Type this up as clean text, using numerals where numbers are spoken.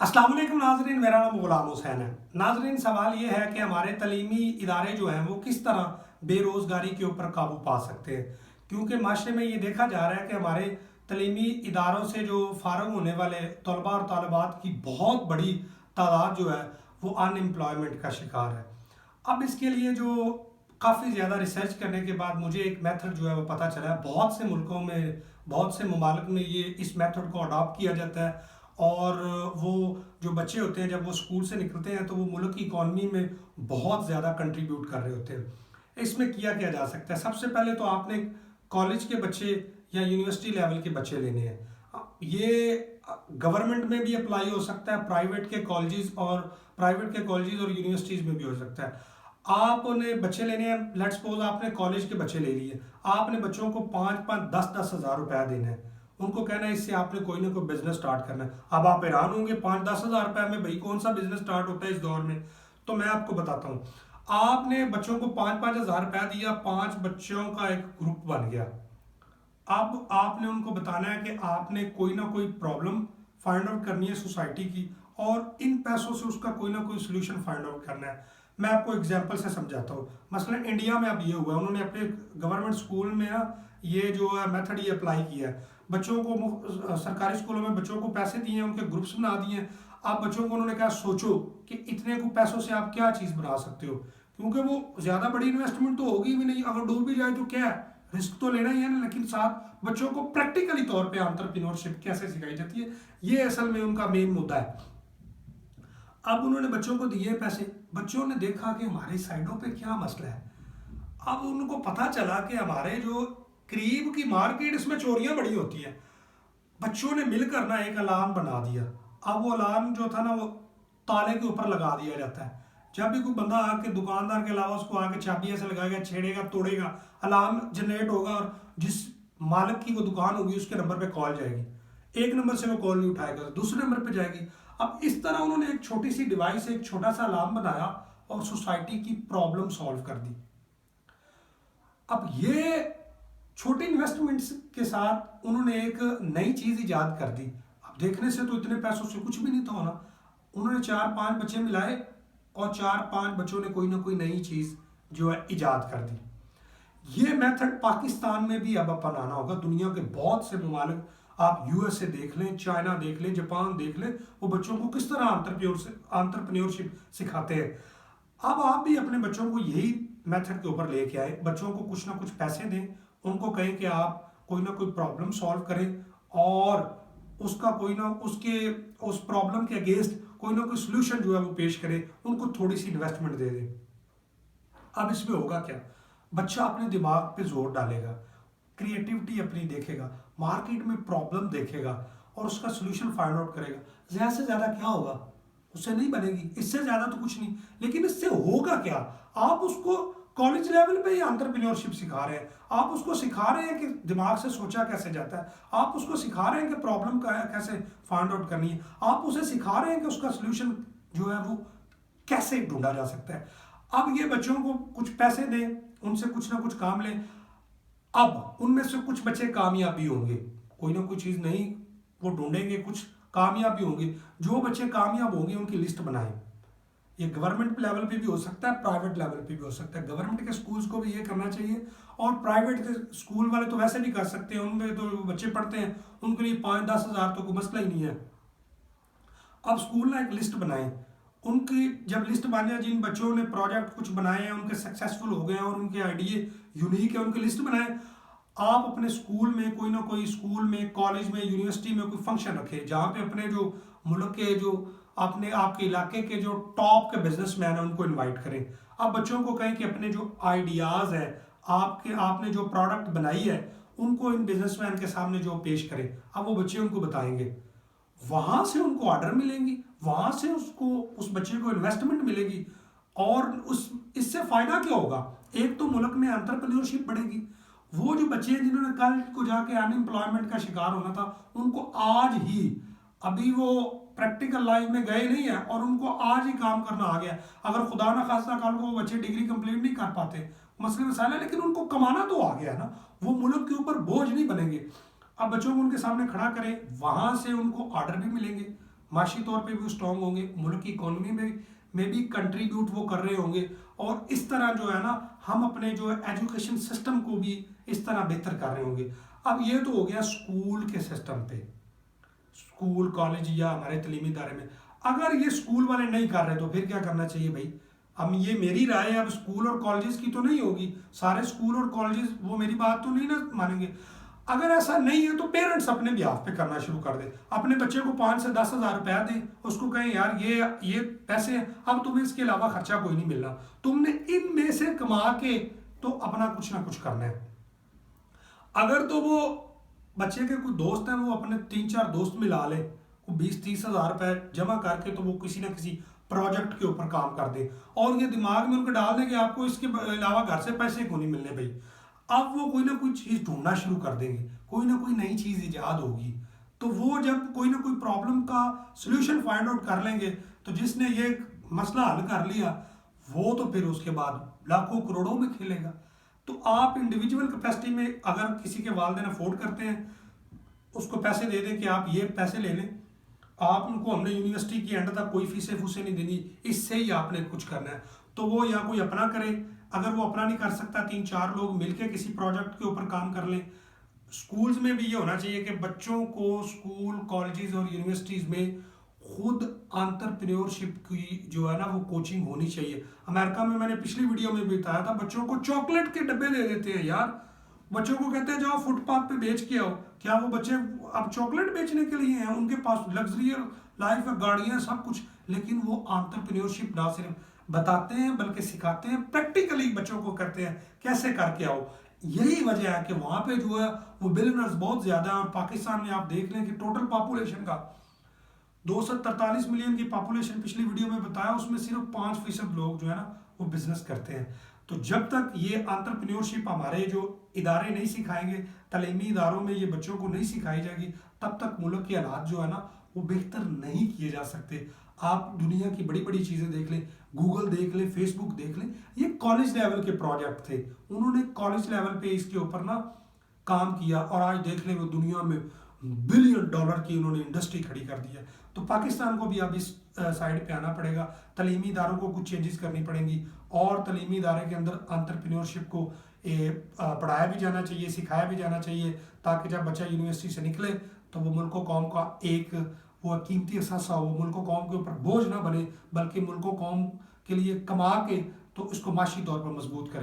अस्सलाम वालेकुम नाजरीन, मेरा नाम गुलाम हुसैन है। नाजरीन, सवाल ये है कि हमारे तलीमी इदारे जो हैं वो किस तरह बेरोज़गारी के ऊपर काबू पा सकते हैं, क्योंकि माशरे में ये देखा जा रहा है कि हमारे तलीमी इदारों से जो फ़ारग होने वाले तलबा और तालिबात की बहुत बड़ी तादाद जो है वो अनएम्प्लॉयमेंट का शिकार है। अब इसके लिए जो काफ़ी ज़्यादा रिसर्च करने के बाद मुझे एक मेथड जो है वो पता चला है। बहुत से मुल्कों में, बहुत से ममालिक में ये इस मेथड को अडॉप्ट किया जाता है और वो जो बच्चे होते हैं जब वो स्कूल से निकलते हैं तो वो मुल्क की इकॉनमी में बहुत ज़्यादा कंट्रीब्यूट कर रहे होते हैं। इसमें किया क्या जा सकता है? सबसे पहले तो आपने कॉलेज के बच्चे या यूनिवर्सिटी लेवल के बच्चे लेने हैं। ये गवर्नमेंट में भी अप्लाई हो सकता है, प्राइवेट के कॉलेजेस और यूनिवर्सिटीज़ में भी हो सकता है। आपने बच्चे लेने हैं, लेट्स सपोज आपने कॉलेज के बच्चे ले लिए, आपने बच्चों को 5-5, 10-10 हज़ार रुपया देना है। उनको कहना है इससे आपने कोई ना कोई बिजनेस स्टार्ट करना है। अब आप हैरान होंगे 5-10 हज़ार रुपये में भाई कौन सा बिजनेस स्टार्ट होता है इस दौर में। तो मैं आपको बताता हूँ। आपने बच्चों को 5-5 हज़ार रुपया दिया, 5 बच्चों का एक ग्रुप बन गया। अब आपने उनको बताना है कि आपने कोई ना कोई प्रॉब्लम फाइंड आउट करनी है सोसाइटी की और इन पैसों से उसका कोई ना कोई सोल्यूशन फाइंड आउट करना है। मैं आपको एग्जांपल से समझाता हूँ। मसलन इंडिया में अब ये हुआ है, उन्होंने अपने गवर्नमेंट स्कूल में ये जो है मेथड ये अप्लाई किया है। बच्चों को सरकारी स्कूलों में बच्चों को पैसे दिए, उनके ग्रुप्स बना दिए। अब बच्चों को उन्होंने कहा सोचो कि इतने को पैसों से आप क्या चीज़ बना सकते हो, क्योंकि वो ज़्यादा बड़ी इन्वेस्टमेंट तो होगी भी नहीं, अगर डूब भी जाए तो क्या है, रिस्क तो लेना ही है ना। लेकिन साथ बच्चों को प्रैक्टिकली तौर पे एंटरप्रेन्योरशिप कैसे सिखाई जाती है, ये असल में उनका मेन मुद्दा है। अब उन्होंने बच्चों को दिए पैसे, बच्चों ने देखा कि हमारी साइडों पे क्या मसला है। अब उनको पता चला कि हमारे जो करीब की मार्केट, इसमें चोरियां बड़ी होती हैं। बच्चों ने मिलकर ना एक अलार्म बना दिया। अब वो अलार्म जो था ना वो ताले के ऊपर लगा दिया जाता है। जब भी कोई बंदा आके दुकानदार के अलावा उसको आके चाबी ऐसे लगाएगा, छेड़ेगा, तोड़ेगा, अलार्म जनरेट होगा और जिस मालिक की वो दुकान होगी उसके नंबर पे कॉल जाएगी। एक नंबर से वो कॉल नहीं उठाएगा तो दूसरे नंबर पे जाएगी। अब इस तरह उन्होंने एक छोटी सी डिवाइस, एक छोटा सा अलार्म बनाया और सोसाइटी की प्रॉब्लम सॉल्व कर दी। अब ये छोटे इन्वेस्टमेंट्स के साथ उन्होंने एक नई चीज इजाद कर दी। अब देखने से तो इतने पैसों से कुछ भी नहीं था होना। उन्होंने 4-5 बच्चे मिलाए और 4-5 बच्चों ने कोई ना कोई नई चीज जो है इजाद कर दी। ये मेथड पाकिस्तान में भी अब अपनाना होगा। दुनिया के बहुत से ममालिक, आप यूएसए देख लें, चाइना देख लें, जापान देख लें, वो बच्चों को किस तरह एंटरप्रेन्योरशिप सिखाते हैं। अब आप भी अपने बच्चों को यही मेथड के ऊपर लेके आए। बच्चों को कुछ ना कुछ पैसे दें, उनको कहें कि आप कोई ना कोई प्रॉब्लम सॉल्व करें और उसका कोई ना उस प्रॉब्लम के अगेंस्ट कोई ना कोई सोल्यूशन जो है वो पेश करें, उनको थोड़ी सी इन्वेस्टमेंट दे दें। अब इसमें होगा क्या, बच्चा अपने दिमाग पे जोर डालेगा, क्रिएटिविटी अपनी देखेगा, मार्केट में प्रॉब्लम देखेगा और उसका सोल्यूशन फाइंड आउट करेगा। ज़्यादा से ज़्यादा क्या होगा, उससे नहीं बनेगी, इससे ज़्यादा तो कुछ नहीं। लेकिन इससे होगा क्या, आप उसको कॉलेज लेवल पे ही एंटरप्रेन्योरशिप सिखा रहे हैं। आप उसको सिखा रहे हैं कि दिमाग से सोचा कैसे जाता है। आप उसको सिखा रहे हैं कि प्रॉब्लम का कैसे फाइंड आउट करनी है। आप उसे सिखा रहे हैं कि उसका सोल्यूशन जो है वो कैसे ढूंढा जा सकता है। अब ये बच्चों को कुछ पैसे दें, उनसे कुछ ना कुछ काम लें। अब उनमें से कुछ बच्चे कामयाब भी होंगे, कोई ना कोई चीज़ नहीं वो ढूंढेंगे, कुछ कामयाब भी होंगे। जो बच्चे कामयाब होंगे उनकी लिस्ट बनाएं। ये गवर्नमेंट लेवल पे भी हो सकता है, प्राइवेट लेवल पे भी हो सकता है। गवर्नमेंट के स्कूल्स को भी ये करना चाहिए और प्राइवेट के स्कूल वाले तो वैसे भी कर सकते हैं, उनमें तो बच्चे पढ़ते हैं, उनके लिए 5-10 हज़ार तो कोई मसला ही नहीं है। अब स्कूल ना एक लिस्ट बनाएं। उनकी जब लिस्ट बन जाए, जिन बच्चों ने प्रोजेक्ट कुछ बनाए हैं, उनके सक्सेसफुल हो गए हैं और उनके आइडिया यूनिक है, उनकी लिस्ट बनाएं। आप अपने स्कूल में कोई ना कोई, स्कूल में, कॉलेज में, यूनिवर्सिटी में कोई फंक्शन रखें जहाँ पे अपने जो मुल्क के, जो आपने आपके इलाके के जो टॉप के बिजनेसमैन हैं उनको इनवाइट करें। आप बच्चों को कहें कि अपने जो आइडियाज़ हैं, आपने जो प्रोडक्ट बनाई है, उनको इन बिजनेसमैन के सामने जो पेश करें। अब वो बच्चे उनको बताएंगे, वहां से उनको ऑर्डर मिलेंगी, वहां से उसको, उस बच्चे को इन्वेस्टमेंट मिलेगी और इससे फायदा क्या होगा, एक तो मुल्क में एंटरप्रेन्योरशिप बढ़ेगी। वो जो बच्चे हैं जिन्होंने कल को जाके अनएम्प्लॉयमेंट का शिकार होना था, उनको आज ही, अभी वो प्रैक्टिकल लाइफ में गए नहीं है और उनको आज ही काम करना आ गया। अगर खुदा ना खास्ता कल को वो बच्चे डिग्री कंप्लीट नहीं कर पाते, मसले मसाइल है, लेकिन उनको कमाना तो आ गया ना, वो मुल्क के ऊपर बोझ नहीं बनेंगे। अब बच्चों को उनके सामने खड़ा करें, वहां से उनको ऑर्डर भी मिलेंगे, माशी तौर पे भी स्ट्रांग होंगे, मुल्क की इकोनॉमी में भी कंट्रीब्यूट वो कर रहे होंगे, और इस तरह जो है ना हम अपने जो एजुकेशन सिस्टम को भी इस तरह बेहतर कर रहे होंगे। अब ये तो हो गया स्कूल के सिस्टम पे, स्कूल कॉलेज या हमारे तलीमी इदारे में। अगर ये स्कूल वाले नहीं कर रहे तो फिर क्या करना चाहिए भाई? अब ये मेरी राय है, अब स्कूल और कॉलेजेस की तो नहीं होगी, सारे स्कूल और कॉलेजेस वो मेरी बात तो नहीं ना मानेंगे। अगर ऐसा नहीं है तो पेरेंट्स अपने बिहाफ पे करना शुरू कर दे, अपने बच्चे को 5 से 10 हज़ार रुपया दें, उसको कहें यार ये पैसे हैं, अब तुम्हें इसके अलावा खर्चा कोई नहीं मिलना, तुमने इनमें से कमा के तो अपना कुछ ना कुछ करना है। अगर तो वो बच्चे के कोई दोस्त हैं, वो अपने 3-4 दोस्त मिला ले, वो 20-30 हज़ार रुपए जमा करके तो वो किसी ना किसी प्रोजेक्ट के ऊपर काम कर दे, और ये दिमाग में उनको डाल दें कि आपको इसके अलावा घर से पैसे क्यों नहीं मिलने भाई। अब वो कोई ना कोई चीज़ ढूंढना शुरू कर देंगे, कोई ना कोई नई चीज़ इजाद होगी, तो वो जब कोई ना कोई प्रॉब्लम का सोल्यूशन फाइंड आउट कर लेंगे, तो जिसने ये मसला हल कर लिया वो तो फिर उसके बाद लाखों करोड़ों में खेलेगा। तो आप इंडिविजुअल कैपेसिटी में अगर किसी के वालिदैन अफोर्ड करते हैं, उसको पैसे दे दें कि आप ये पैसे ले लें, आप उनको, हमने यूनिवर्सिटी की एंड तक कोई फीसें फूसें नहीं देनी, इससे ही आपने कुछ करना है, तो वो या कोई अपना करे, अगर वो अपना नहीं कर सकता 3-4 लोग मिलकर किसी प्रोजेक्ट के ऊपर काम कर लें। स्कूल्स में भी ये होना चाहिए कि बच्चों को स्कूल कॉलेजेस और यूनिवर्सिटीज़ में खुद एंटरप्रेन्योरशिप की जो है ना वो कोचिंग होनी चाहिए। अमेरिका में मैंने पिछली वीडियो में भी बताया था, बच्चों को चॉकलेट के डब्बे दे देते हैं यार, बच्चों को कहते हैं जाओ फुटपाथ पे बेच के आओ। क्या वो बच्चे अब चॉकलेट बेचने के लिए हैं? उनके पास लग्जरियर लाइफ है, गाड़ियां, सब कुछ, लेकिन वो एंटरप्रेन्योरशिप ना सिर्फ बताते हैं बल्कि सिखाते हैं, प्रैक्टिकली बच्चों को करते हैं कैसे करके आओ। यही वजह है कि वहां पे जो है वो बिलियनर्स बहुत ज्यादा है। और पाकिस्तान में आप देख लें कि टोटल पॉपुलेशन का 243 मिलियन की पॉपुलेशन पिछली वीडियो में बताया, उसमें सिर्फ 5% लोग जो है ना वो बिजनेस करते हैं। तो जब तक ये एंटरप्रेन्योरशिप हमारे जो इदारे नहीं सिखाएंगे, तालीमी इदारों में ये बच्चों को नहीं सिखाई जाएगी, तब तक मुल्क के हालात जो है ना वो बेहतर नहीं किए जा सकते। आप दुनिया की बड़ी बड़ी चीज़ें देख लें, गूगल देख लें, फेसबुक देख लें, ये कॉलेज लेवल के प्रोजेक्ट थे, उन्होंने कॉलेज लेवल पे इसके ऊपर ना काम किया, और आज देख लें वो दुनिया में बिलियन डॉलर की उन्होंने इंडस्ट्री खड़ी कर दी है। तो पाकिस्तान को भी अब इस साइड पे आना पड़ेगा, तलीमी इदारों को कुछ चेंजेस करनी पड़ेंगी, और तलीमी इदारे के अंदर एंटरप्रेन्योरशिप को पढ़ाया भी जाना चाहिए, सिखाया भी जाना चाहिए, ताकि जब बच्चा यूनिवर्सिटी से निकले तो वो मुल्क कौम का एक वो कीमती असासा हो, मुल्क कौम के ऊपर बोझ ना बने, बल्कि मुल्क कौम के लिए कमा के तो उसको माशी तौर पर मजबूत करे।